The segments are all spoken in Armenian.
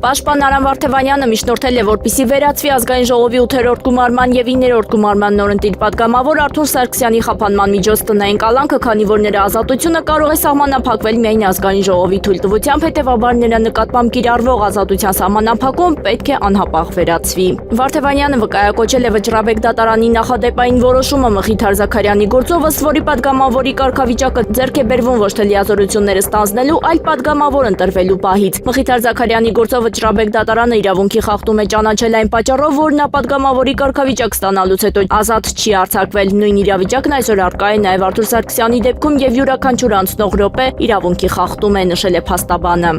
Պաշտպան Արամ Վարդևանյանը միջնորդել է, որպեսզի վերացվի ազգային ժողովի 8-րդ գումարման եւ 9-րդ գումարման նորընտիր պատգամավոր Արթուր Սարգսյանի խափանման միջոց տնային կալանքը, քանի որ նրա ազատությունը կարող է սահմանափակվել միայն ազգային ժողովի թույլտվությամբ, հետեւաբար նրա նկատմամբ կիրառվող ազատության սահմանափակում պետք է անհապաղ վերացվի։ Վարդևանյանը վկայակոչել է Վճռաբեկ դատարանի նախադեպային որոշումը Մխիթար Զաքարյանի գործով, ըստ որի պատգամավորի կարգավիճակը ձեռք է բերվում ոչ թե լիազորությունները ստանձնելու, այլ պատգամավոր ընտրվելու պահից։ Մխիթար Զաքարյանի գործով Վճռաբեկ դատարանը իրավունքի խախտում է ճանաչել այն պատճառով, որ նա պատգամավորի կարգավիճակ ստանալուց հետո ազատ չի արձակվել։ Նույն իրավիճակն այսօր առկա է նաև Արթուր Սարգսյանի դեպքում եւ յուրաքանչյուր անցնող րոպե իրավունքի խախտում է, նշել է փաստաբանը։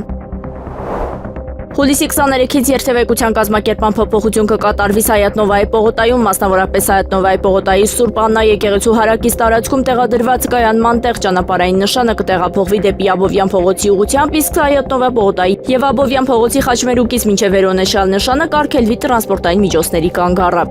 Հուլիսի 23-ից երթևեկության կազմակերպման փոփոխություն կկատարվի Սայաթ-Նովայի պողոտայում, մասնավորապես Սայաթ-Նովայի պողոտայի Սուրբ Աննա եկեղեցու հարակից տարածքում տեղադրված կայանման տեղ ճանապարհային նշանը կտեղափոխվի դեպի Աբովյան փողոցի ուղղությամբ, իսկ Սայաթ-Նովա պողոտայի եւ Աբովյան փողոցի Խաչմերուկից մինչեւ Վերոնեշալ նշանը կարգելվի տրանսպորտային միջոցների կանգառը։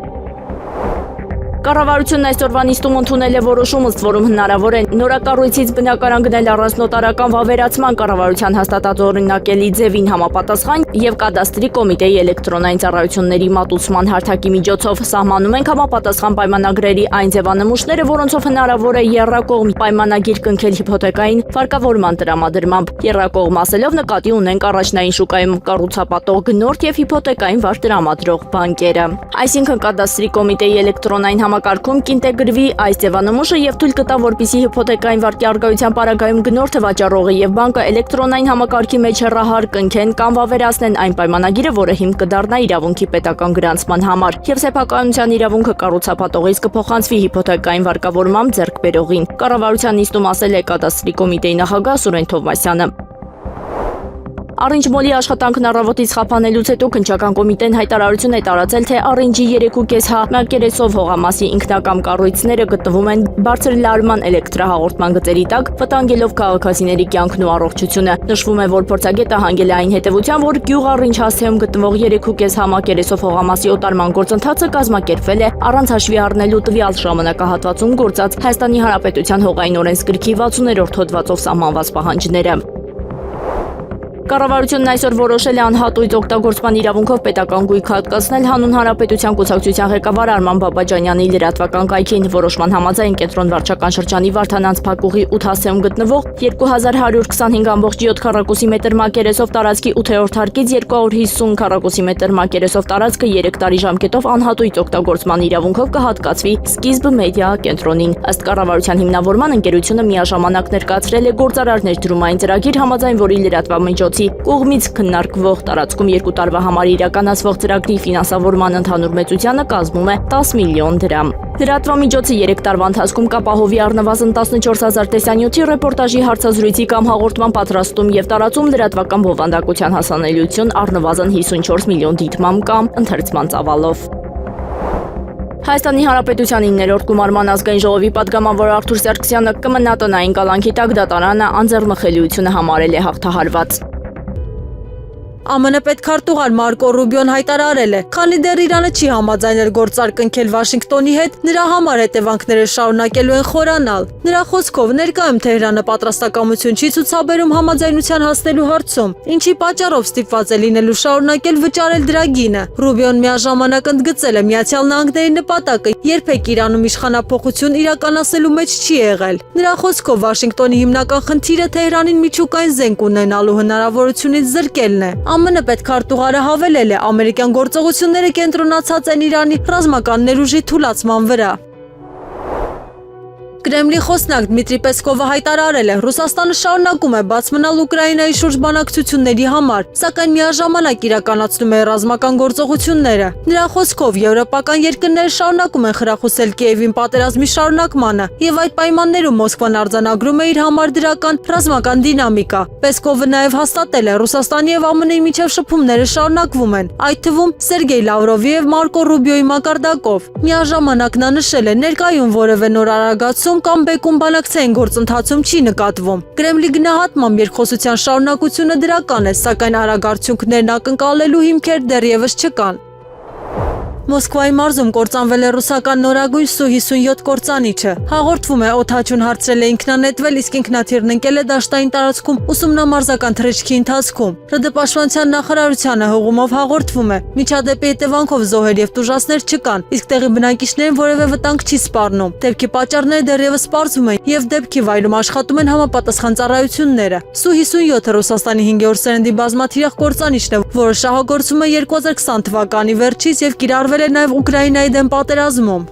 Կառավարությունն այսօրվա նիստում ընդունել է որոշում, ըստ որում հնարավոր է նորակառույցից բնակարան գնել առանց նոտարական վավերացման կառավարության հաստատած օրինակելի ձևին համապատասխան եւ կադաստրի կոմիտեի էլեկտրոնային ծառայությունների մատուցման հարթակի միջոցով սահմանում ենք համապատասխան պայմանագրերի այն ձևանմուշները, որոնցով հնարավոր է եռակողմ պայմանագիր կնքել հիփոթեկային վարկավորման տրամադրմամբ։ Եռակողմ ասելով նկատի ունենք առաջնային շուկայում կառուցապատող գնորդ եւ հիփոթեկային վար տրամադրող բանկերը։ Այսինքն կադաստրի կոմիտեի էլեկտրոնային համակարգում կինտեգրվի այս ձևանմուշը եւ թույլ կտա, որպեսզի հիփոթեկային վարկի արգայության պարագայում գնորդը, վաճառողը եւ բանկը էլեկտրոնային համակարգի մեջ հեռահար կնքեն կամ վավերացնեն այն պայմանագիրը, որը հիմք կդառնա իրավունքի պետական գրանցման համար, եւ սեփականության իրավունքը կառուցապատողից կփոխանցվի հիփոթեկային վարկավորմամբ ձեռքբերողին։ Կառավարության նիստում ասել է կադաստրի կոմիտեի նախագահ Սուրեն Թովմասյանը։ Առինջ մոլի աշխատանքն առավոտից խափանելուց հետո քննչական կոմիտեն հայտարարություն է տարածել, թե Առինջի 3.5 հա մակերեսով հողամասի ինքնակամ կառույցները գտնվում են բարձր լարման էլեկտրահաղորդման գծերի տակ, վտանգելով քաղաքացիների կյանքն ու առողջությունը։ Նշվում է, որ փորձագետը հանգել է այն հետևության, որ գյուղ Առինջ հասցեում գտնվող 3.5 հա մակերեսով հողամասի օտարման գործընթացը կազմակերպվել է առանց հաշվի առնելու տվյալ ժամանակահատվածում գործած Հայաստանի Հանրապետության հողային օրենսգրքի 60-րդ հոդվածով սահմանված պահանջները։ Կառավարությունն այսօր որոշել է անհատույց օգտագործման իրավունքով պետական գույք հատկացնել Հանուն Հանրապետության կուսակցության ղեկավար Արման Բաբաջանյանի լրատվական կայքին։ Որոշման համաձայն կենտրոն վարչական շրջանի Վարդանանց փակուղի 8 հասցեում գտնվող 2125.7 քառակուսի մետր մակերեսով տարածքի 8-րդ հարկից 250 քառակուսի մետր մակերեսով տարածքը 3 տարի ժամկետով անհատույց օգտագործման իրավունքով կհատկացվի Սկիզբ մեդիա կենտրոնին։ Ըստ կառավարության հիմնավորման ընկերությունը միաժամանակ ներկայացրել է գործարարներ դրումային ծրագիր, համաձայն որի լրատվամիջոցի կողմից քննարկվող տարածքում 2 տարվա համար իրականացվող ծրագրի ֆինանսավորման ընդհանուր մեծությունը կազմում է 10 միլիոն դրամ։ Լրատվամիջոցը 3 տարվա ընթացքում կապահովի առնվազն 14000 տեսանյութի ռեպորտաժի հարցազրույցի կամ հաղորդման պատրաստում եւ տարածում, լրատվական բովանդակության հասանելիություն առնվազն 54 միլիոն դիտմամբ կամ ընթերցման ծավալով։ Հայաստանի Հանրապետության 9-րդ գումարման ազգային ժողովի պատգամավոր Արթուր Սարգսյանը կմնա տնային կալանքի տակ, դատարանը անձեռնմխելիությունը համարել է հաղթահարված։ ԱՄՆ պետքարտուղար Մարկո Ռուբիոն հայտարարել է, քանի դեռ Իրանը չի համաձայնել գործար կնքել Վաշինգտոնի հետ, նրա համար հետևանքները շարունակելու են խորանալ։ Նրա խոսքով ներկայում Թեհրանը պատրաստակամություն չի ցուցաբերում համաձայնության հասնելու հարցում, ինչի պատճառով ստիպված է լինելու շարունակել վճարել դրա գինը։ Ռուբիոն միաժամանակ ընդգծել է Միացյալ Նահանգների նպատակը երբեք Իրանում իշխանափոխություն իրականացնելու մեջ չի եղել։ Նրա խոսքով Վաշինգտոնի հիմնական խնդիրը Թեհրանին միջուկային զենք ունենալու հնարավորությունից զրկելն է։ ԱՄՆ պետքարտուղարը հավելել է, ամերիկյան գործողությունները կենտրոնացած են Իրանի ռազմական ներուժի թուլացման վրա։ Կրեմլի խոսնակ Դմիտրի Պեսկովը հայտարարել է, Ռուսաստանը շարունակում է բաց մնալ Ուկրաինայի շուրջ բանակցությունների համար, սակայն միաժամանակ իրականացնում է ռազմական գործողությունները։ Նրա խոսքով եվրոպական երկրները շարունակում են խրախուսել Կիևին պատերազմի շարունակմանը, եւ այդ պայմաններում Մոսկվան արձանագրում է իր համար դրական ռազմական դինամիկա։ Պեսկովը նաեւ հաստատել է, Ռուսաստանի եւ ԱՄՆ-ի միջև շփումները շարունակվում են, այդ թվում Սերգեյ Լավրովի եւ Մարկո Ռուբիոյի մակարդակով։ Միաժամանակ նա նշել է, ներկայում որևէ նոր արագացում կամ բեկում բանակցային գործընթացում չի նկատվում։ Կրեմլի գնահատմամբ երկխոսության շարունակությունը դրական է, սակայն արագ արդյունքներն ակնկալելու հիմքեր դեռևս չկան։ Մոսկվայի մարզում կործանվել է ռուսական նորագույն Սու-57 կործանիչը։ Հաղորդվում է օդաչուն հարցրել է ինքնանետվել, իսկ ինքնաթիռն ընկել է դաշտային տարածքում ուսումնամարզական թռիչքի ընթացքում։ ՌԴ Պաշտպանության նախարարությանը հողումով հաղորդվում է. միջադեպի հետևանքով զոհեր եւ տուժածներ չկան, իսկ տեղի բնակիչներին որևէ վտանգ չի սպառնում։ Դեպքի պատճառները դեռևս պարզվում են եւ դեպքի վայրում աշխատում են համապատասխան ծառայությունները։ Սու-57-ը Ռուսաստանի 5-րդ սերնդի բազմաթիրախ կործանիչն է, որը շահագործվում է 2020 թվականի վերջից եւ կիրառվել է նաև Ուկրաինայի դեմ պատերազմում։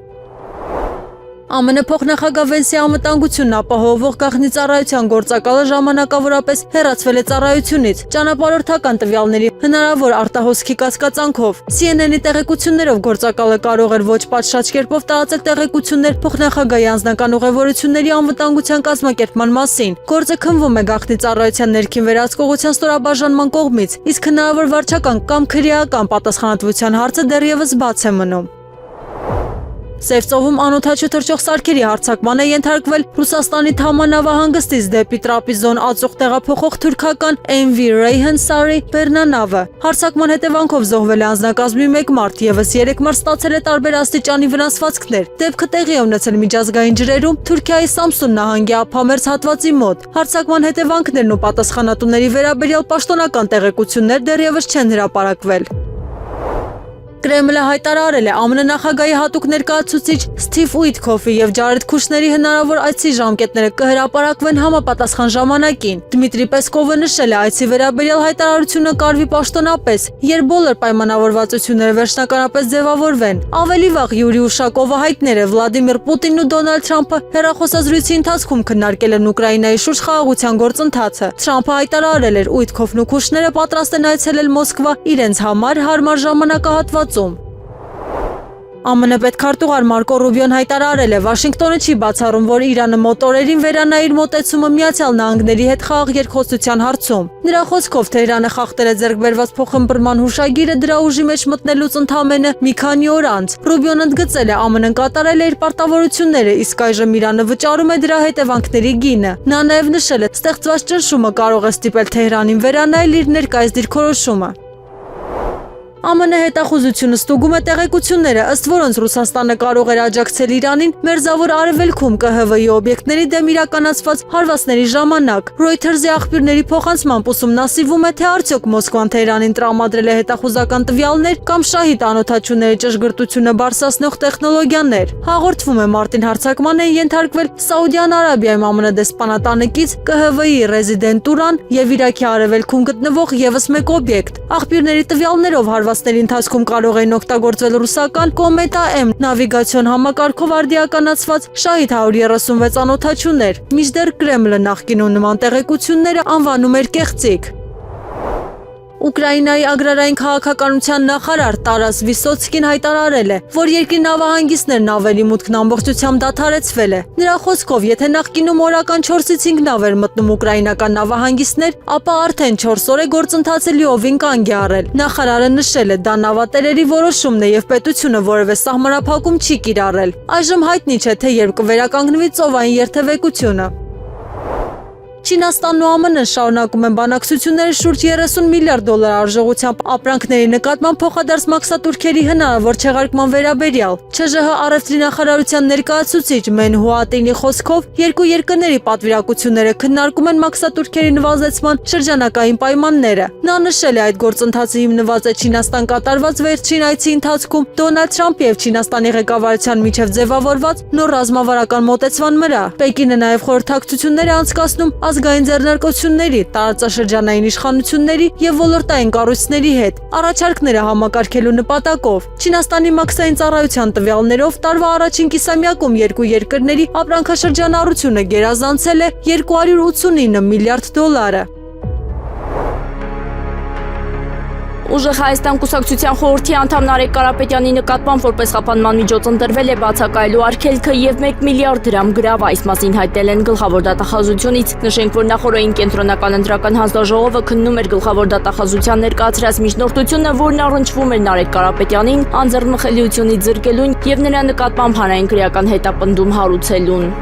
ԱՄՆ փոխնախագահ Վենսի անվտանգությունն ապահովող գաղտնի ծառայության գործակալը ժամանակավորապես հեռացվել է ծառայությունից ճանապարհորդական տվյալների հնարավոր արտահոսքի կասկածանքով։ CNN-ի տեղեկություններով գործակալը կարող էր ոչ պատշաճ կերպով տարածել տեղեկություններ փոխնախագահի անձնական ուղևորությունների անվտանգության կազմակերպման մասին։ Գործը քննվում է գաղտնի ծառայության ներքին վերահսկողության ստորաբաժանման կողմից, իսկ հնարավոր վարչական կամ քրեական պատասխանատվության հարցը դեռևս բաց է մնում։ Սև ծովում անօդաչու թռչող սարքերի հարձակման է ենթարկվել Ռուսաստանի Թամա նավահանգստից դեպի Տրապիզոն ածուխ տեղափոխող թուրքական MV Reyhan Sarı բեռնանավը։ Հարձակման հետևանքով զոհվել է անձնակազմի 1 մարդ, եւս 3 մարդ ստացել է տարբեր աստիճանի վնասվածքներ։ Դեպքը տեղի է ունեցել միջազգային ջրերում Թուրքիայի Սամսուն նահանգի ափամերձ հատվածի մոտ։ Հարձակման հետևանքներն ու պատասխանատուների վերաբերյալ պաշտոնական տեղեկություններ դեռևս չեն հրապարակվել։ Կրեմլը հայտարարել է ԱՄՆ նախագահի հատուկ ներկայացուցիչ Սթիվ Ուիթքոֆի եւ Ջարեդ Քուշների հնարավոր այցի ժամկետները կհրապարակվեն համապատասխան ժամանակին։ Դմիտրի Պեսկովը նշել է այցի վերաբերյալ հայտարարությունը կարվի պաշտոնապես, երբ բոլոր պայմանավորվածությունները վերջնականապես ձևավորվեն։ Ավելի վաղ Յուրի Ուշակովը հայտնել է Վլադիմիր Պուտինն ու Դոնալդ Թրամփը հեռախոսազրույցի ընթացքում քննարկել են Ուկրաինայի շուրջ խաղաղության գործընթացը։ Թրամփը հայտարարել էր Ուիթքոֆն ու Քուշները պատրաստ են այցելել Մոսկվա իրենց համար հարմար ժամանակահատված ԱՄՆ պետքարտուղար Մարկո Ռուբիոն հայտարարել է, Վաշինգտոնը չի բացառում, որ Իրանը մոտորերին վերանա իր մոտեցումը Միացյալ Նահանգների հետ խաղաղ երկխոսության հարցում։ Նրա խոսքով Թեհրանը խախտել է ձեռքբերված փոխըմբռնման հուշագիրը դրա ուժի մեջ մտնելուց ընդամենը մի քանի օր անց։ Ռուբիոն ընդգծել է, ԱՄՆ-ն կատարել է իր պարտավորությունները, իսկ այժմ Իրանը վճարում է դրա հետևանքների գինը։ Նա նաև նշել է, ստեղծված ճնշումը կարող է ստիպել Թեհրանին վերանայել իր ներկայիս դիրքորոշումը։ ԱՄՆ հետախուզությունը ստուգում է տեղեկությունները, ըստ որոնց Ռուսաստանը կարող էր աջակցել Իրանին մերձավոր արևելքում ԿՀՎ-ի օբյեկտների դեմ իրականացված հարվածների ժամանակ։ Reuters-ի աղբյուրների փոխանցմամբ ուսումնասիրվում է, թե արդյոք Մոսկվան Թեհրանին տրամադրել է հետախուզական տվյալներ կամ շահիդ անօդաչուների ճշգրտությունը բարձրացնող տեխնոլոգիաներ։ Հաղորդվում է, մարտին հարձակման են ենթարկվել Սաուդյան Արաբիայում ԱՄՆ դեսպանատանեկից ԿՀՎ-ի ռեզիդենտուրան եւ Իրաքի արևելքում գտնվող եւս մեկ օբյեկտ։ Աղբյուրների տվյալներով հարվածների ընթացքում կարող էին օգտագործվել ռուսական Կոմետա M նավիգացիոն համակարգով արդիականացված շահիդ 136 անօդաչուներ։ Մինչդեռ Կրեմլը նախկինում նման տեղեկությունները անվանում էր կեղծիք։ Ուկրաինայի ագրարային քաղաքականության նախարար Տարաս Վիսոցկին հայտարարել է, որ երկրի նավահանգիստներն ավելի մուտքն ամբողջությամբ դադարեցվել է։ Նրա խոսքով, եթե նախկինում օրական 4-ից 5 նավ էր մտնում ուկրաինական նավահանգիստներ, ապա արդեն 4 օր է գործընթացը լիովին կանգ է առել։ Նախարարը նշել է, դա նավատերերի որոշումն է եւ պետությունը որևէ սահմանափակում չի կիրառել։ Այժմ հայտնի չէ, թե երբ կվերականգնվի ծովային երթևեկությունը։ Չինաստանն ու ԱՄՆ-ն շարունակում են բանակցությունները շուրջ 30 միլիարդ դոլար արժողությամբ ապրանքների նկատմամբ փոխադարձ մաքսատուրքերի հնարավոր չեղարկման վերաբերյալ։ ՉԺՀ առևտրի նախարարության ներկայացուցիչ Մեն Հուատինի խոսքով երկու երկրների պատվիրակությունները քննարկում են մաքսատուրքերի նվազեցման շրջանակային պայմանները։ Նա նշել է, այդ գործընթացը հիմնված է Չինաստան կատարված վերջին այցի ընթացքում Դոնալդ Թրամփի եւ Չինաստանի ղեկավարության միջև ձևավորված նոր ռազմավարական մոտեցման վրա։ Պեկինը նաև խորհրդակցություններ է անցկացնում ազգային ձեռնարկությունների, տարածաշրջանային իշխանությունների եւ ոլորտային կառույցների հետ առաջարկները համակարգելու նպատակով։ Չինաստանի մաքսային ծառայության տվյալներով տարվա առաջին կիսամյակում երկու երկրների ապրանքաշրջանառությունը գերազանցել է 289 միլիարդ դոլարը։ Ուժեղ Հայաստան կուսակցության խորհրդի անդամ Նարեկ Կարապետյանի նկատմամբ որպես խափանման միջոց ընտրվել է բացակայելու արգելքը եւ 1 միլիարդ դրամ գրավ, այս մասին հայտնել են գլխավոր դատախազությունից։ Նշենք, որ նախորդային կենտրոնական ընտրական հանձնաժողովը քննում էր գլխավոր դատախազության ներկայացրած միջնորդությունը, որն առնչվում էր Նարեկ Կարապետյանին անձեռնմխելիությունից զրկելուն եւ նրա նկատմամբ հանրային քրեական հետապնդում հարուցելուն։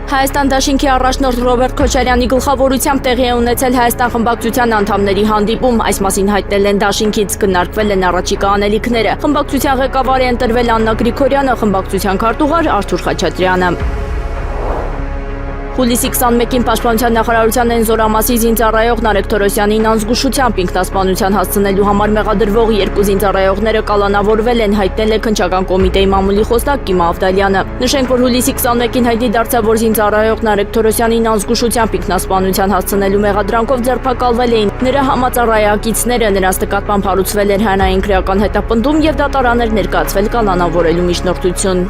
Հայաստան դաշինքի առաջնորդ Ռոբերտ Քոչարյանի գլխավորությամբ տեղի է ունեցել Հայաստան խմբակցության անդամների հանդիպում, այս մասին հայտնել են դաշինքից, քննարկվել են առաջիկա անելիքները։ Խմբակցության ղեկավար է ընտրվել Աննա Գրիգորյանը, խմբակցության քարտուղար Արթուր Խաչատրյանը։ Հուլիսի 21-ին Պաշտպանության նախարարության Էնզորամասի զինծառայող Նարեկ Թորոսյանին անզգուշությամբ ինքնասպանության հասցնելու համար մեղադրվող երկու զինծառայողները կալանավորվել են, հայտնել է քննչական կոմիտեի մամուլի խոսնակ Կիմա Ավդալյանը։ Նշենք, որ հուլիսի 21-ին հայտնի դարձավ, որ զինծառայող Նարեկ Թորոսյանին անզգուշությամբ ինքնասպանության հասցնելու մեղադրանքով ձերբակալվել էին նրա համածառայակիցները, նրանց նկատմամբ հարուցվել էր հանրային քրեական հետապնդում եւ դատարան էր ներկայացվել կալանավորելու միջնորդություն։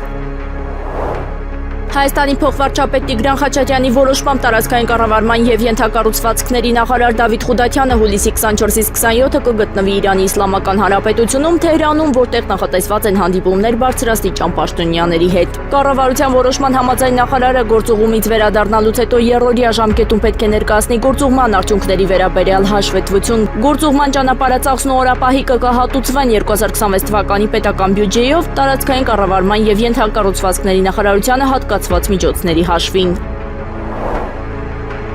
Հայաստանի փոխվարչապետ Տիգրան Խաչատրյանի որոշմամբ տարածքային կառավարման եւ ենթակառուցվածքների նախարար Դավիթ Խուդատյանը հուլիսի 24-ից 27-ը կգտնվի Իրանի Իսլամական Հանրապետությունում Թեհրանում, որտեղ նախատեսված են հանդիպումներ բարձրաստիճան պաշտոնյաների հետ։ Կառավարության որոշման համաձայն նախարարը գործուղումից վերադառնալուց հետո երրորդյա ժամկետում պետք է ներկայացնի գործուղման արդյունքների վերաբերյալ հաշվետվություն։ Գործուղման ճանապարհածախսն ու օրապահի կհատուցվեն 2026 թվականի պետական բյուջեով տարածքային կառավարման եւ ենթակառուցվածքների նախարարությանը հատկացված միջոցների հաշվին։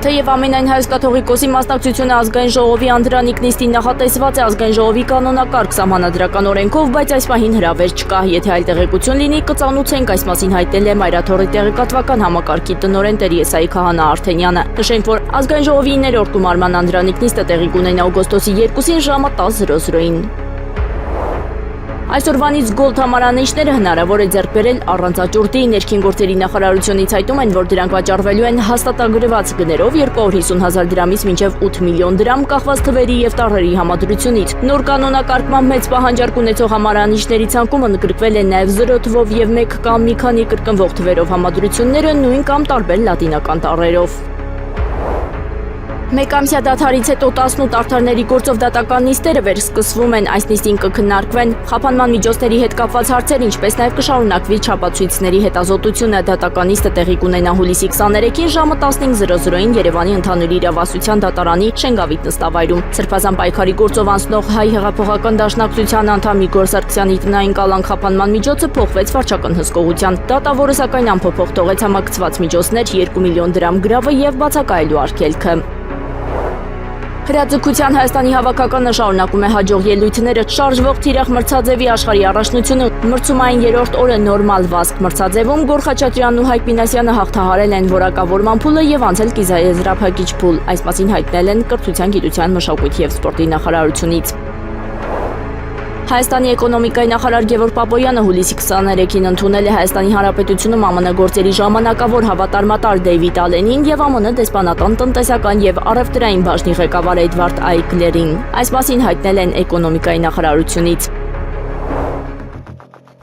Թեև ամենայն Հայոց կաթողիկոսի մասնակցությունը ազգային ժողովի անդրանիկ նիստին նախատեսված է ազգային ժողովի կանոնակարգ սահմանադրական օրենքով, բայց այս պահին հրավեր չկա, եթե այլ տեղեկություն լինի, կծանուցենք, այս մասին հայտնել է Մայրաթորի տեղեկատվական համակարգի տնօրեն Տեր Եսայի Քահանա Արթենյանը։ Նշենք, որ ազգային ժողովի 9-րդ գումարման անդրանիկ նիստը տեղի կունենա օգոստոսի 2-ին ժամը 10:00-ին։ Այսօրվանից գոլդ համարանիշները հնարավոր է ձեռք բերել առանց աճուրդի, ներքին գործերի նախարարությունից հայտում են, որ դրանք վաճառվելու են հաստատագրված գներով 250,000 դրամից մինչև 8 միլիոն դրամ կախված թվերի եւ տարրերի համադրությունից։ Նոր կանոնակարգման մեծ պահանջարկ ունեցող համարանիշների ցանկում ընդգրկվել են նաեւ 0 թվով եւ 1 կամ մի քանի կրկնվող թվերով համադրությունները նույն կամ տարբեր լատինական տառերով։ Մեկամսյա դադարից հետո 18 արդարների գործով դատական նիստերը վերսկսվում են, այս նիստին կքննարկվեն խափանման միջոցների հետ կապված հարցեր, ինչպես նաև կշարունակվի չափածույցների հետազոտությունը։ Դատական նիստը տեղի կունենա հուլիսի 23-ին ժամը 15:00-ին Երևանի ընդհանուր իրավասության դատարանի Շենգավիթ նստավայրում։ Սրբազան պայքարի գործով անցնող Հայ հեղափոխական դաշնակցության անդամ Իգոր Սարգսյանի տնային կալան խափանման միջոցը փոխվեց վարչական հսկողության։ Դատավորը սակայն անփոփոխ թողեց համակցված միջոցներ, 2 միլիոն դրամ գրավը եւ բացակայելու արգելքը։ Հրաձգության Հայաստանի հավաքականը շարունակում է հաջող ելույթները շարժվող Թիրախ մրցաձևի աշխարհի առաջնությունը մրցումային երրորդ օրը նորմալ վազք մրցաձևում Գոր Խաչատրյանն ու Հայկ Մինասյանը հաղթահարել են որակավորման փուլը եւ անցել կիզաեզրափակիչ փուլ, այս մասին հայտնել են Կրթության, գիտության, մշակույթի եւ սպորտի նախարարությունից։ Հայաստանի էկոնոմիկայի նախարար Գևորգ Պապոյանը հուլիսի 23-ին ընդունել է Հայաստանի Հանրապետությունում ԱՄՆ գործերի ժամանակավոր հավատարմատար Դեյվիդ Ալենին եւ ԱՄՆ դեսպանատան տնտեսական եւ առևտրային բաժնի ղեկավար Էդվարդ Այգլերին։ Այս մասին հայտնել են էկոնոմիկայի նախարարությունից։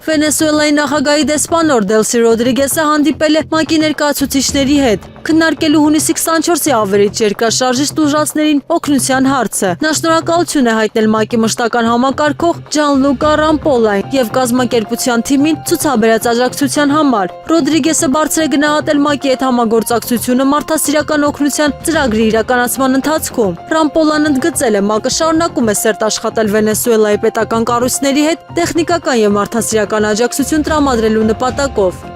Վենեսուելայի նախագահի դեսպանոր Դելսի Ռոդրիգեսը հանդիպել է ՄԱԿ-ի ներկայացուցիչների հետ, քննարկելու հունիսի 24-ի ավերիչ երկրաշարժիչ տուժածներին օգնության հարցը։ Նա շնորհակալություն է հայտնել ՄԱԿ-ի մշտական համակարգող Ջանլուկա Ռամպոլային եւ կազմակերպության թիմին ցուցաբերած աջակցության համար։ Ռոդրիգեսը բարձր է գնահատել ՄԱԿ-ի հետ համագործակցությունը մարդասիրական օգնության ծրագրի իրականացման ընթացքում։ Ռամպոլան ընդգծել է, ՄԱԿ-ը շարունակում է սերտ աշխատել Վենեսուելայի պետական կառույցների հետ տեխնիկական եւ մարդասիրական աջակցություն տրամադրելու նպատակով։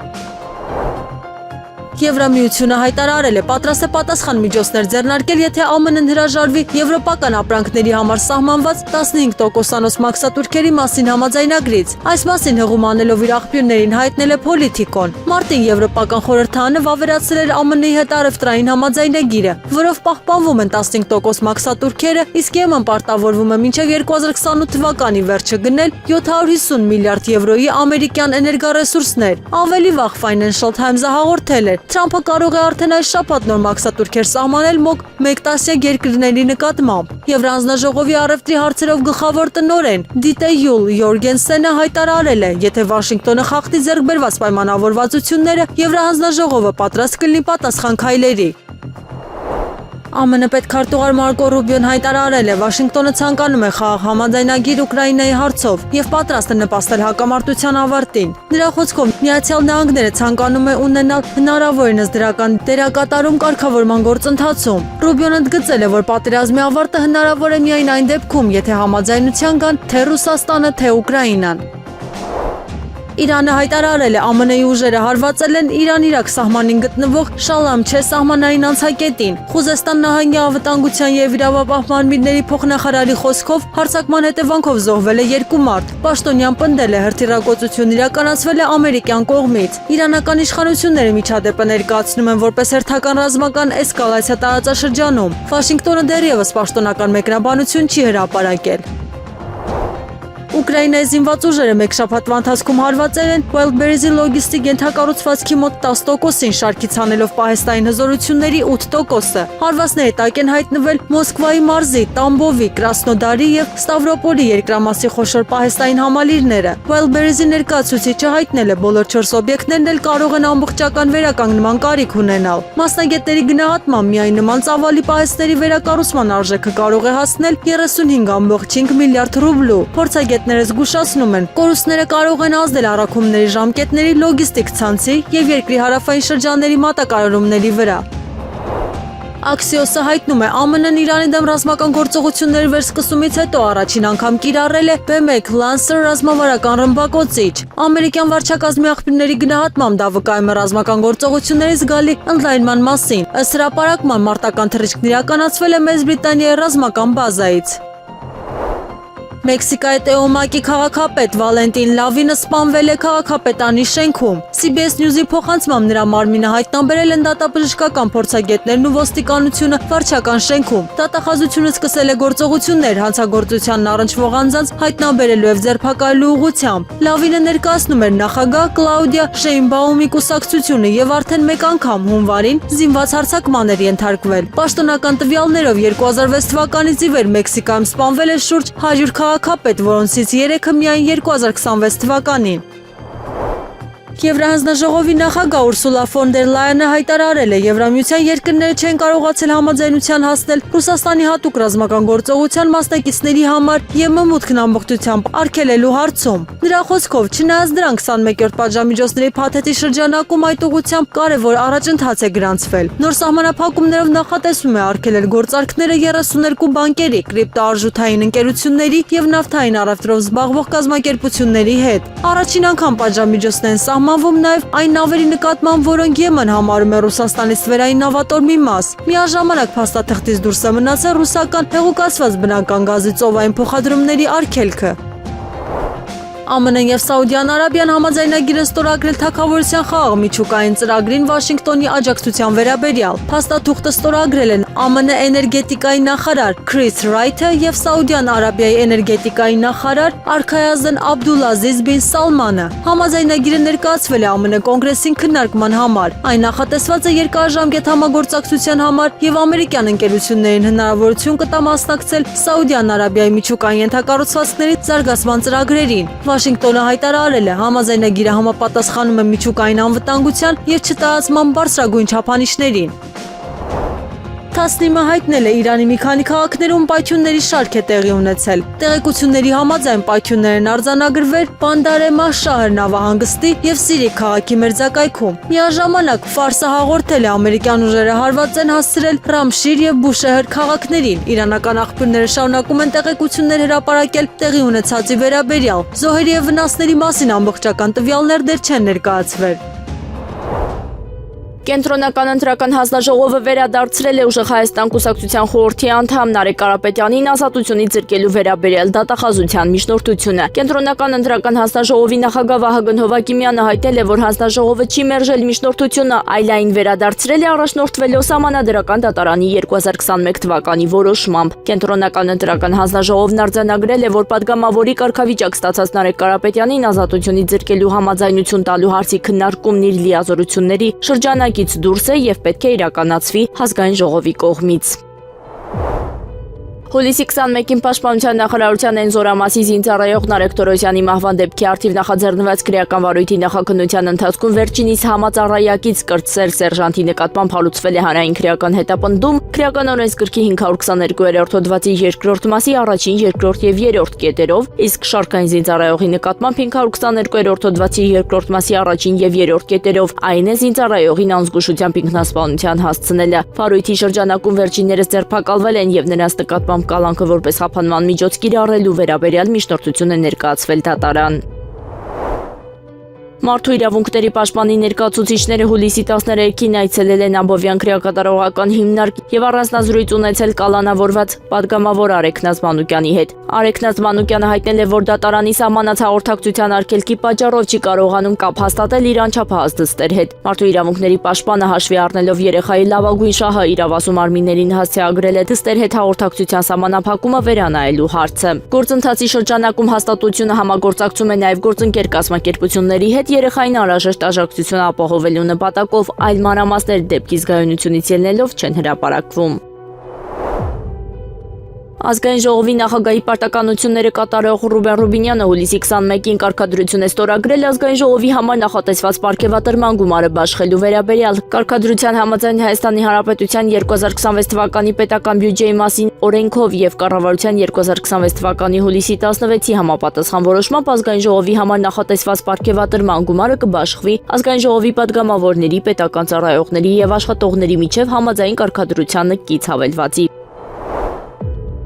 Եվրամիությունը հայտարարել է պատրաստ է պատասխան միջոցներ ձեռնարկել, եթե ԱՄՆ-ն հրաժարվի եվրոպական ապրանքների համար սահմանված 15%-անոց մաքսատուրքերի մասին համաձայնագրից։ Այս մասին հղում անելով իր աղբյուրներին հայտնել է Politico-ն։ Մարտին Եվրոպական խորհրդարանը վավերացրել էր ԱՄՆ-ի հետ առևտրային համաձայնագիրը, որով պահպանվում են 15% մաքսատուրքերը, իսկ ԵՄ-ն պարտավորվում է մինչև 2028 թվականի վերջը գնել 750 միլիարդ եվրոյի ամերիկյան էներգառեսուրսներ։ Ավելի վաղ Financial Times-ը հաղորդել էր, Թրամփը կարող է արդեն այս շաբաթ նոր մաքսատուրքեր սահմանել մոտ 1 տասնյակ երկրների նկատմամբ։ Եվրահանձնաժողովի առևտրի հարցերով գլխավոր տնօրեն Դիտե Յուլ Յորգենսենը հայտարարել է, եթե Վաշինգտոնը խախտի ձեռք բերված պայմանավորվածությունները, Եվրահանձնաժողովը պատրաստ կլինի պատասխան քայլերի։ ԱՄՆ պետքարտուղար Մարկո Ռուբիոն հայտարարել է, Վաշինգտոնը ցանկանում է խաղաղ համաձայնագիր Ուկրաինայի հարցով եւ պատրաստ է նպաստել հակամարտության ավարտին։ Նրա խոսքով Միացյալ Նահանգները ցանկանում է ունենալ հնարավորինս դրական դերակատարում կարգավորման գործընթացում։ Ռուբիոն ընդգծել է, որ պատերազմի ավարտը հնարավոր է միայն այն դեպքում, եթե համաձայնության կան թե Ռուսաստանը, թե Ուկրաինան։ Իրանը հայտարարել է ԱՄՆ-ի ուժերը հարվածել են Իրան-Իրաք սահմանին գտնվող Շալամչե սահմանային անցակետին։ Խուզեստան նահանգի անվտանգության եւ իրավապահման մարմինների փոխնախարարի խոսքով հարձակման հետևանքով զոհվել է 2 մարդ։ Պաշտոնյան պնդել է հրթիռակոծությունն իրականացվել է ամերիկյան կողմից։ Իրանական իշխանությունները միջադեպը ներկայացնում են որպես հերթական ռազմական էսկալացիա տարածաշրջանում։ Վաշինգտոնը դեռևս պաշտոնական մեկնաբանություն չի հրապարակել։ Ուկրաինայի զինված ուժերը մեկ շաբաթվա ընթացքում հարվածել են Wildberries-ի լոգիստիկ ենթակառուցվածքի մոտ 10%-ին շարքից հանելով պահեստային հզորությունների 8%-ը։ Հարվածների տակ են հայտնվել Մոսկվայի մարզի, Տամբովի, Կրասնոդարի եւ Ստավրոպոլի երկրամասի խոշոր պահեստային համալիրները։ Wildberries-ի ներկայացուցիչը հայտնել է բոլոր 4 օբյեկտներն էլ կարող են ամբողջական վերականգնման կարիք ունենալ։ Մասնագետների գնահատմամբ միայն նման ծավալի պահեստների վերակառուցման արժեքը կարող է հասնել 35.5 միլիարդ ռուբլու։ Փորձագետները զգուշացնում են, կորուստները կարող են ազդել առաքումների ժամկետների, լոգիստիկ ցանցի եւ երկրի հարավային շրջանների մատակարարումների վրա։ Axios-ը հայտնում է, ԱՄՆ-ն Իրանի դեմ ռազմական գործողությունների վերսկսումից հետո առաջին անգամ կիրառել է B1 Lancer ռազմավարական ռմբակոծիչ։ Ամերիկյան վարչակազմի աղբյուրների գնահատմամբ դա վկայում է ռազմական գործողությունների զգալի ընդլայնման մասին։ Ըստ հրապարակման մարտական թռիչքն իրականացվել է Մեծ Բրիտանիայի ռազմական բազայից։ Մեքսիկայի Տեոմակի քաղաքապետ Վալենտին Լավինը սպանվել է քաղաքապետանի շենքում։ CBS News-ի փոխանցմամբ նրա մարմինը հայտնաբերել են դատաբժշկական փորձագետներն ու ոստիկանությունը վարչական շենքում։ Դատախազությունը սկսել է գործողություններ հանցագործությանն առնչվող անձանց հայտնաբերելու եւ ձերբակալելու ուղղությամբ։ Լավինը ներկայացնում էր նախագահ Կլաուդիա Շեյնբաումի կուսակցությունը եւ արդեն մեկ անգամ հունվարին զինված հարձակման էր ենթարկվել։ Պաշտոնական տվյալներով 2006 թվականից ի վեր Մեքսիկայում սպանվել է շուրջ 100 քաղաքապետ, որոնցից 3-ը միայն 2026 թվականին։ Եվրահանձնաժողովի նախագահ Ուրսուլա ֆոն դեր Լայենը հայտարարել է, Եվրամիության երկրները չեն կարողացել համաձայնության հասնել Ռուսաստանի հատուկ ռազմական գործողության մասնակիցների համար ԵՄ մուտքն ամբողջությամբ արգելելու հարցում։ Նրա խոսքով, չնայած դրան 21-րդ պատժամիջոցների փաթեթի շրջանակում այդ ուղղությամբ կարևոր առաջընթաց է գրանցվել։ Նոր սահմանափակումներով նախատեսվում է արգելել գործարքները 32 բանկերի, կրիպտոարժութային ընկերությունների եւ նավթային առևտրով զբաղվող կազմակերպությունների հետ։ Առաջին անգամ պատժամիջոցն են սահմանվում նաև այն նավերի նկատմամբ, որոնք ԵՄ-ն համարում է Ռուսաստանի ստվերային նավատորմի մաս։ Միաժամանակ փաստաթղթից դուրս է մնացել ռուսական հեղուկացված բնական գազի ծովային փոխադրումների արգելքը։ ԱՄՆ-ն եւ Սաուդյան Արաբիան համաձայնագիր են ստորագրել թագավորության խաղաղ միջուկային ծրագրին Վաշինգտոնի աջակցության վերաբերյալ։ Փաստաթուղթը ստորագրել են ԱՄՆ էներգետիկայի նախարար Քրիս Ռայթը եւ Սաուդյան Արաբիայի էներգետիկայի նախարար Արքայազն Աբդուլազիզ բին Սալմանը։ Համաձայնագիրը ներկայացվել է ԱՄՆ կոնգրեսին քննարկման համար։ Այն նախատեսված է երկարաժամկետ համագործակցության համար եւ ամերիկյան ընկերություններին հնարավորություն կտա մասնակցել Սաուդյան Արաբիայի միջուկային ենթակառուցվածքների զարգացման ծրագրերին։ Վաշինգտոնը հայտարարել է, համաձայնագիրը համապատասխանում է միջուկային անվտանգության եւ չտարածման բարձրագույն չափանիշներին։ Թասնիմը հայտնել է, Իրանի մի քանի քաղաքներում պայթյունների շարք է տեղի ունեցել։ Տեղեկությունների համաձայն պայթյուններ են արձանագրվել Բանդար Մաշահր նավահանգստի եւ Սիրիկ քաղաքի մերձակայքում։ Միաժամանակ Ֆարսը հաղորդել է, ամերիկյան ուժերը հարված են հասցրել Ռամշիր եւ Բուշեհր քաղաքներին։ Իրանական աղբյուրները շարունակում են տեղեկություններ հրապարակել տեղի ունեցածի վերաբերյալ։ Զոհերի եւ վնասների մասին ամբողջական տվյալներ դեռ չեն ներկայացվել։ Կենտրոնական ընտրական հանձնաժողովը վերադարձրել է Ուժեղ Հայաստան կուսակցության խորհրդի անդամ Նարեկ Կարապետյանին ազատությունից զրկելու վերաբերյալ դատախազության միջնորդությունը։ Կենտրոնական ընտրական հանձնաժողովի նախագահ Վահագն Հովակիմյանը հայտնել է, որ հանձնաժողովը չի մերժել միջնորդությունը, այլ այն վերադարձրել է առաջնորդվելով Սահմանադրական դատարանի 2021 թվականի որոշմամբ։ Կենտրոնական ընտրական հանձնաժողովն արձանագրել է, որ падգամավորի կարգավիճակ ստացած Նարեկ Կարապետյանին ազատությունից զրկելու համաձայնություն տալու հարցի քննարկումն իր լիազորությունների շրջանակից դուրս է եւ պետք է իրականացվի ազգային ժողովի կողմից։ Հուլիսի 21-ին Պաշտպանության նախարարության Էն զորամասի զինծառայող Նարեկ Թորոսյանի մահվան դեպքի առթիվ նախաձեռնված քրեական վարույթի նախաքննության ընթացքում վերջինիս համածառայակից կրտսեր սերժանտի նկատմամբ հարուցվել է հանրային քրեական հետապնդում քրեական օրենսգրքի 522-րդ հոդվածի 2-րդ մասի առաջին, 2-րդ եւ 3-րդ կետերով, իսկ շարքային զինծառայողի նկատմամբ 522-րդ հոդվածի 2-րդ մասի առաջին եւ 3-րդ կետերով, այն է զինծառայողին անզգուշությամբ ինքնասպանության հասցնելը։ Վարույթի շրջանակում վերջիններս ձերբակալվել են եւ նրանց նկատմամբ կալանքը որպես խափանման միջոց կիրառելու վերաբերյալ միջնորդություն է ներկայացվել դատարան։ Մարդու իրավունքների պաշտպանի ներկայացուցիչները հուլիսի 13-ին այցելել են ամբողջյան քրեակատարողական հիմնարկ եւ առանձնազրույց ունեցել կալանավորված պատգամավոր Արեգնաց Մանուկյանի հետ։ Արեգնաց Մանուկյանը հայտնել է, որ դատարանի սահմանած հաղորդակցության արգելքի պատճառով չի կարողանում կապ հաստատել իր անչափահաս դստեր հետ։ Մարդու իրավունքների պաշտպանը հաշվի առնելով երեխայի լավագույն շահը իրավասու մարմիններին հասցեագրել է դստեր հետ հաղորդակցության սահմանափակումը վերանայելու հարցը։ Գործընթացի շրջանակում հաստատությունը համագործակցում է նաև գործընկեր կազմակերպությունների հետ երեխային անհրաժեշտ աջակցություն ապահովելու նպատակով, այլ մանրամասներ դեպքի զգայունությունից ելնելով չեն հրապարակվում։ Ազգային ժողովի նախագահի պարտականությունները կատարող Ռուբեն Ռուբինյանը հուլիսի 21-ին կարգադրություն է ստորագրել ազգային ժողովի համար նախատեսված պարգևատրման գումարը բաշխելու վերաբերյալ։ Կարգադրության համաձայն Հայաստանի Հանրապետության 2026 թվականի պետական բյուջեի մասին օրենքով եւ կառավարության 2026 թվականի հուլիսի 16-ի համապատասխան որոշմամբ ազգային ժողովի համար նախատեսված պարգևատրման գումարը կբաշխվի ազգային ժողովի պատգամավորների, պետական ծառայողների եւ աշխատողների միջև համաձայն կարգադրությանը կից հավելվածի։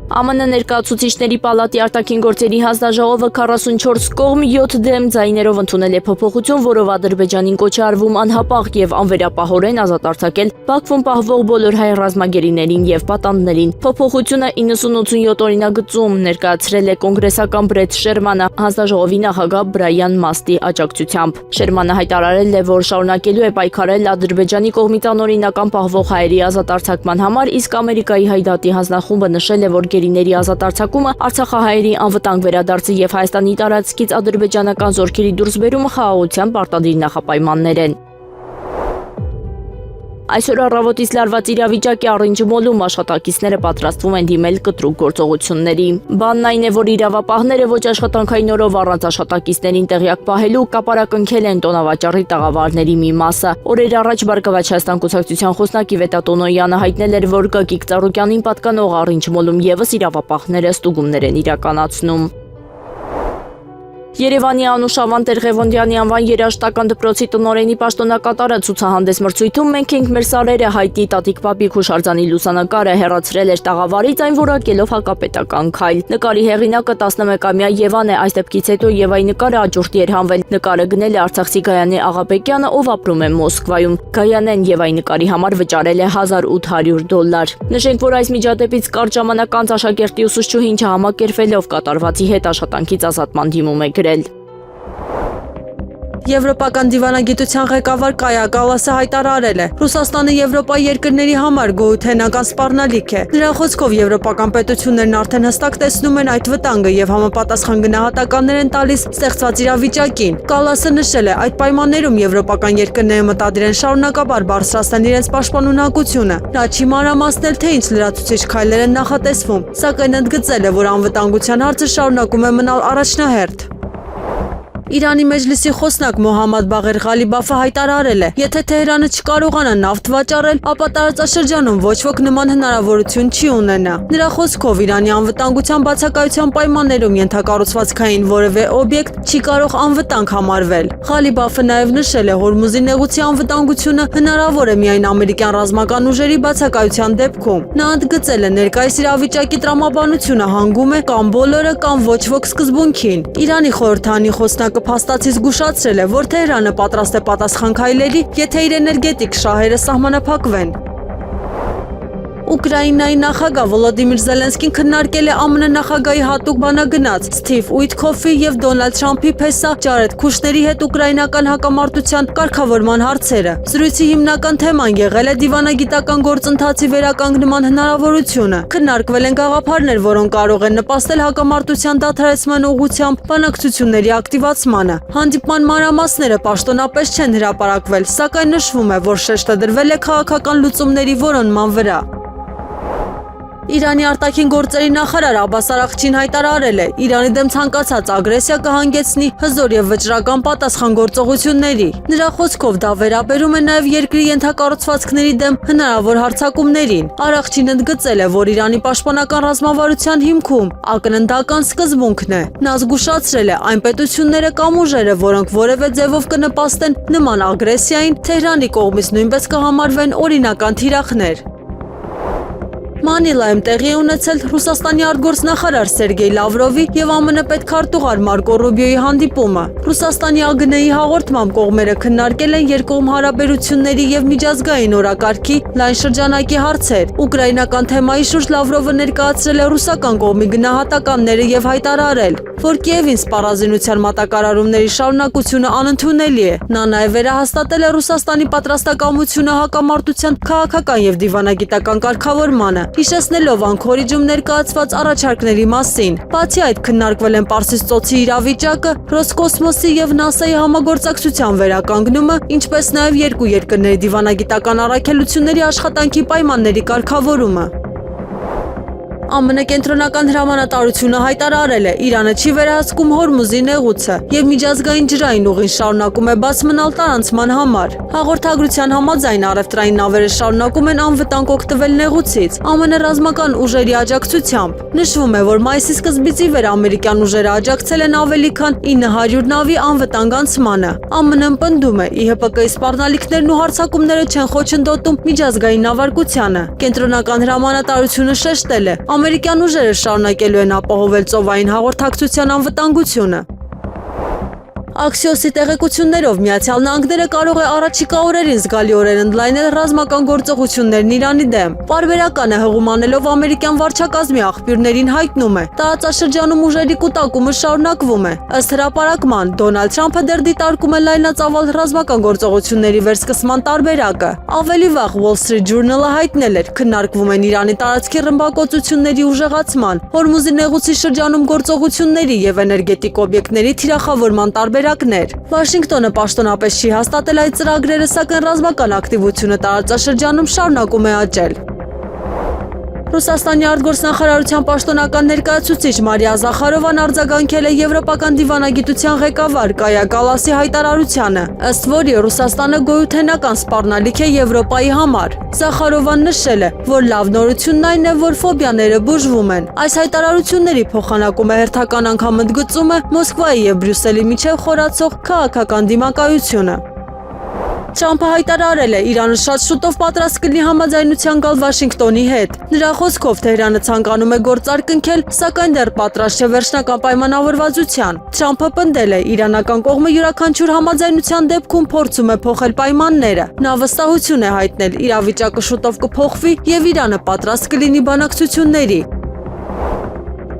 ԱՄՆ ներկայացուցիչների պալատի արտաքին գործերի հանձնաժողովը 44 կողմ 7 դեմ ձայներով ընդունել է փոփոխություն, որով Ադրբեջանին կոչ է արվում անհապաղ եւ անվերապահորեն ազատ արձակել Բաքվում պահվող բոլոր հայ ռազմագերիներին եւ պատանդներին։ Փոփոխությունը 9087 օրինագծում ներկայացրել է կոնգրեսական Բրեթ Շերմանը հանձնաժողովի նախագահ Բրայան Մաստի աջակցությամբ։ Շերմանը հայտարարել է, որ շարունակելու է պայքարել Ադրբեջանի կողմից անօրինական պահվող հայերի ազատ արձակման համար, իսկ Ամերիկայի Հայդատի հանձնախումբը նշել է, որ գերիների ազատ արձակումը, արցախահայերի անվտանգ վերադարձը եւ Հայաստանի տարածքից ադրբեջանական զորքերի դուրսբերումը խաղաղության պարտադիր նախապայմաններ են։ Այսօր առավոտից լարված իրավիճակի առնջմոլում աշխատակիցները պատրաստվում են դիմել կտրուկ գործողությունների։ Բանն այն է, որ իրավապահները ոչ աշխատանքային օրով առանց աշխատակիցներին տեղյակ պահելու կապարակնքել են տոնավաճառի տաղավարների մի մասը։ Օրեր առաջ Բարգավաճ Հայաստան կուսակցության խոսնակի Վետա Տոնոյանը հայտնել էր, որ Գագիկ Ծառուկյանին պատկանող առնջմոլում եւս իրավապահները ստուգումներ են իրականացնում։ Երևանի Անուշ Ավանտեր Ղևոնդյանի անվան երաժշտական դպրոցի տնօրենի պաշտոնակատարը ցուցահանդես մրցույթում «Մենք ենք մեր սարերը» հայտնի Տատիկ Պապիկ հուշարձանի լուսանկարը հեռացրել էր տաղավարից, այն որակելով հակապետական քայլ։ Նկարի հեղինակը 11-ամյա Եվան է, այս դեպքից հետո Եվայի նկարը աճուրդի էր հանվել։ Նկարը գնել է արցախցի Գայանե Աղաբեկյանը, ով ապրում է Մոսկվայում։ Գայանեն Եվայի նկարի համար վճարել է $1800։ Նշենք, որ այս միջադեպից կարճ ժամանակ անց աշակերտի ուսուցչուհին չհամակերպվելով կատարվածի հետ աշխատանքից ազատման դիմում է գրել։ Եվրոպական դիվանագիտության ղեկավար Կայա Կալասը հայտարարել է. Ռուսաստանը Եվրոպայի երկրների համար գոյութենական սպառնալիք է։ Նրա խոսքով եվրոպական պետություններն արդեն հստակ տեսնում են այդ վտանգը եւ համապատասխան գնահատականներ են տալիս ստեղծված իրավիճակին։ Կալասը նշել է, այդ պայմաններում եվրոպական երկրները մտադիր են շարունակաբար բարձրացնել իրենց պաշտպանունակությունը։ Նա չի մանրամասնել, թե ինչ լրացուցիչ քայլեր են նախատեսվում, սակայն ընդգծել է, որ անվտանգության հարցը շարունակում է մնալ առաջնահերթ։ Իրանի մեջլիսի խոսնակ Մոհամմադ Բաղեր Ղալիբաֆը հայտարարել է. Եթե Թեհրանը չկարողանա նավթ վաճառել, ապա տարածաշրջանում ոչ ոք նման հնարավորություն չի ունենա։ Նրա խոսքով Իրանի անվտանգության բացակայության պայմաններում ենթակառուցվածքային որևէ օբյեկտ չի կարող անվտանգ համարվել։ Ղալիբաֆը նաև նշել է Հորմուզի նեղուցի անվտանգությունը հնարավոր է միայն ամերիկյան ռազմական ուժերի բացակայության դեպքում։ Նա ընդգծել է ներկայիս իրավիճակի տրամաբանությունը հանգում է կամ բոլորը կամ ոչ ոք սկզբունքին։ Իրանի խորհրդանի խոսնակ փաստացի զգուշացրել է, որ Թեհրանը պատրաստ է պատասխան քայլերի, եթե իր էներգետիկ շահերը սահմանափակվեն։ Ուկրաինայի նախագահ Վոլոդիմիր Զելենսկին քննարկել է ԱՄՆ նախագահի հատուկ բանագնաց Սթիվ Ուիթքոֆի եւ Դոնալդ Թրամփի փեսա Ջարեդ Քուշների հետ ուկրաինական հակամարտության կարգավորման հարցերը։ Զրույցի հիմնական թեման եղել է դիվանագիտական գործընթացի վերականգնման հնարավորությունը։ Քննարկվել են գաղափարներ, որոնք կարող են նպաստել հակամարտության դադարեցման ուղղությամբ բանակցությունների ակտիվացմանը։ Հանդիպման մանրամասները պաշտոնապես չեն հրապարակվել, սակայն նշվում է, որ շեշտը դրվել է քաղաքական լուծումների որոնման վրա։ Իրանի արտաքին գործերի նախարար Աբբաս Արաղչին հայտարարել է. Իրանի դեմ ցանկացած ագրեսիա կհանգեցնի հզոր եւ վճռական պատասխան գործողությունների։ Նրա խոսքով դա վերաբերում է նաեւ երկրի ենթակառուցվածքների դեմ հնարավոր հարձակումներին։ Արաղչին ընդգծել է, որ Իրանի պաշտպանական ռազմավարության հիմքում ակննդական սկզբունքն է։ Նա զգուշացրել է այն պետությունները կամ ուժերը, որոնք որևէ ձևով կնպաստեն նման ագրեսիային, Թեհրանի կողմից նույնպես կհամարվեն օրինական թիրախներ։ Մանիլայում տեղի է ունեցել Ռուսաստանի արտգործնախարար Սերգեյ Լավրովի եւ ԱՄՆ պետքարտուղար Մարկո Ռուբիոյի հանդիպումը։ Ռուսաստանի ԱԳՆ-ի հաղորդմամբ կողմերը քննարկել են երկկողմ հարաբերությունների եւ միջազգային օրակարգի լայն շրջանակի հարցեր։ Ուկրաինական թեմայի շուրջ Լավրովը ներկայացրել է ռուսական կողմի գնահատականները եւ հայտարարել, որ Կիևին սպառազինության մատակարարումների շարունակությունը անընդունելի է։ Նա նաեւ վերահաստատել է Ռուսաստանի պատրաստակամությունը հակամարտության քաղաքական եւ դիվանագիտական կարգավորմանը, հիշեցնելով Անկորիջում ներկայացված առաջարկների մասին։ Բացի այդ, քննարկվել են Պարսից ծոցի իրավիճակը, Ռոսկոսմոսի եւ ՆԱՍԱ-ի համագործակցության վերականգնումը, ինչպես նաեւ երկու երկրների դիվանագիտական առաքելությունների աշխատանքի պայմանների կարգավորումը։ ԱՄՆ կենտրոնական հրամանատարությունը հայտարարել է, Իրանը չի վերահսկում Հորմուզի նեղուցը եւ միջազգային ջրային ուղին շարունակում է բաց մնալ տարանցման համար։ Հաղորդագրության համաձայն առևտրային նավերը շարունակում են անվտանգ օգտվել նեղուցից ԱՄՆ ռազմական ուժերի աջակցությամբ։ Նշվում է, որ մայիսի սկզբից ի վեր ամերիկյան ուժերը աջակցել են ավելի քան 900 նավի անվտանգ անցմանը։ ԱՄՆ-ն պնդում է, ԻՀՊԿ-ի սպառնալիքներն ու հարձակումները չեն խոչընդոտում միջազգային նավարկությանը։ Կենտրոնական հրամանատարությունը շեշտել է, ամերիկյան ուժերը շարունակելու են ապահովել ծովային հաղորդակցության անվտանգությունը։ Աքսիոսի տեղեկություններով Միացյալ Նահանգները կարող է առաջիկա օրերին զգալիորեն ընդլայնել ռազմական գործողություններն Իրանի դեմ։ Պարբերական է հղում անելով ամերիկյան վարչակազմի աղբյուրներին հայտնում է, տարածաշրջանում ուժերի կուտակումը շարունակվում է։ Ըստ հրապարակման, Դոնալդ Թրամփը դեռ դիտարկում է լայնածավալ ռազմական գործողությունների վերսկսման տարբերակը։ Ավելի վաղ Wall Street Journal-ը հայտնել էր, քննարկվում են Իրանի տարածքի ռմբակոծությունների ուժեղացման, Հորմուզի նեղուցի շրջանում գործողությունների եւ էներգետիկ օբյեկտների թիրախավորման տարբերակներ։ Վաշինգտոնը պաշտոնապես չի հաստատել այդ ծրագրերը, սակայն ռազմական ակտիվությունը տարածաշրջանում շարունակում է աճել։ Ռուսաստանի արտգործնախարարության պաշտոնական ներկայացուցիչ Մարիա Զախարովան արձագանքել է եվրոպական դիվանագիտության ղեկավար Կայա Կալասի հայտարարությանը, ըստ որի Ռուսաստանը գոյութենական սպառնալիք է Եվրոպայի համար։ Զախարովան նշել է, որ լավ նորությունն այն է, որ ֆոբիաները բուժվում են։ Այս հայտարարությունների փոխանակում է հերթական անգամ ընդգծումը Մոսկվայի եւ Բրյուսելի միջև խորացող քաղաքական դիմակայությունը։ Թրամփը հայտարարել է, Իրանը շատ շուտով պատրաստ կլինի համաձայնության գալ Վաշինգտոնի հետ։ Նրա խոսքով Թեհրանը ցանկանում է գործարք կնքել, սակայն դեռ պատրաստ չէ վերջնական պայմանավորվածության։ Թրամփը պնդել է, իրանական կողմը յուրաքանչյուր համաձայնության դեպքում փորձում է փոխել պայմանները։ Նա վստահություն է հայտնել, իրավիճակը շուտով կփոխվի եւ Իրանը պատրաստ կլինի բանակցությունների։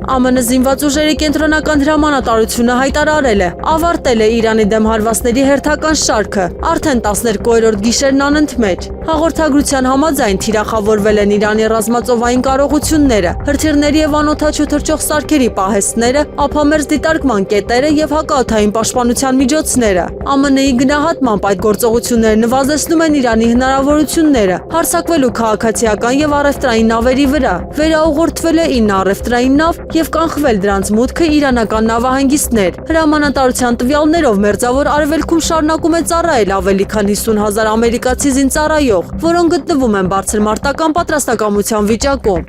ԱՄՆ զինված ուժերի կենտրոնական հրամանատարությունը հայտարարել է, ավարտել է Իրանի դեմ հարվածների հերթական շարքը, արդեն 12-րդ գիշերն անընդմեջ։ Հաղորդագրության համաձայն թիրախավորվել են Իրանի ռազմածովային կարողությունները, հրթիռների եւ անօդաչու թռչող սարքերի պահեստները, ափամերձ դիտարկման կետերը եւ հակաօդային պաշտպանության միջոցները։ ԱՄՆ-ի գնահատմամբ այդ գործողությունները նվազեցնում են Իրանի հնարավորությունները հարձակվելու քաղաքացիական եւ առևտրային նավերի վրա։ Վերաուղղորդվել է 9 առևտրային նավ եւ կանխվել դրանց մուտքը իրանական նավահանգիստներ։ Հրամանատարության տվյալներով Մերձավոր Արևելքում շարունակում է ծառայել ավելի քան 50,000 ամերիկացի զինծառայող, որոնք գտնվում են բարձր մարտական պատրաստակամության վիճակում։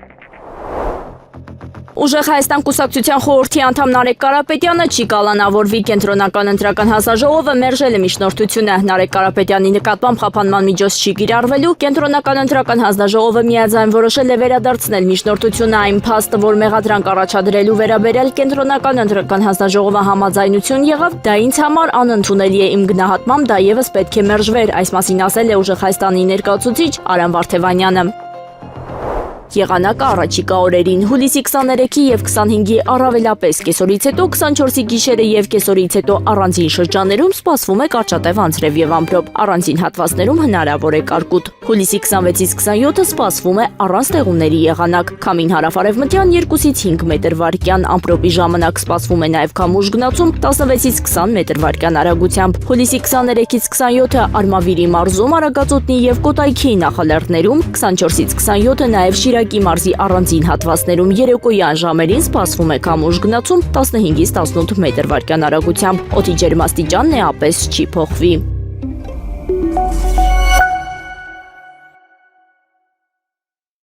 Ուժեղ Հայաստան կուսակցության խորհրդի անդամ Նարեկ Կարապետյանը չի կալանավորվի կենտրոնական ընտրական հանձնաժողովը մերժել է միջնորդությունը։ Նարեկ Կարապետյանի նկատմամբ խափանման միջոց չի կիրառվելու, կենտրոնական ընտրական հանձնաժողովը միաձայն որոշել է վերադարձնել միջնորդությունը, այն փաստը, որ մեղադրանք առաջադրելու վերաբերյալ կենտրոնական ընտրական հանձնաժողովը համաձայնություն եղավ, դա ինձ համար անընդունելի է, իմ գնահատմամբ դա եւս պետք է մերժվեր, այս մասին ասել է Ուժեղ Հայաստանի ներկայացուցիչ Արամ Վարդևանյանը։ Եղանակը առաջիկա օրերին հուլիսի 23-ի եւ 25-ի առավելապես կեսօրից հետո 24-ի գիշերը եւ կեսօրից հետո առանձին շրջաններում սպասվում է կարճատև անձրև եւ ամպրոպ, առանձին հատվածներում հնարավոր է կարկուտ։ Հուլիսի 26-ից 27-ը սպասվում է առանց տեղումների եղանակ, քամին հարավ-արևմտյան 2-ից 5 մետր վարկյան, ամպրոպի ժամանակ սպասվում է նաեւ քամուշ գնացում 16-ից 20 մետր վարկյան արագությամբ։ Հուլիսի 23-ից 27-ը Արմավիրի մարզում, Արագածոտնի եւ Կոտայքի նախալեռներում, 24-ից 27-ը նաեւ Շիրակի մարզի առանձին հատվածներում երեկոյան ժամերին սպասվում է քամուշ գնացում 15-ից 18 մետր վարկյան արագությամբ։ Օդի ջերմաստիճանն էապես չի փոխվի։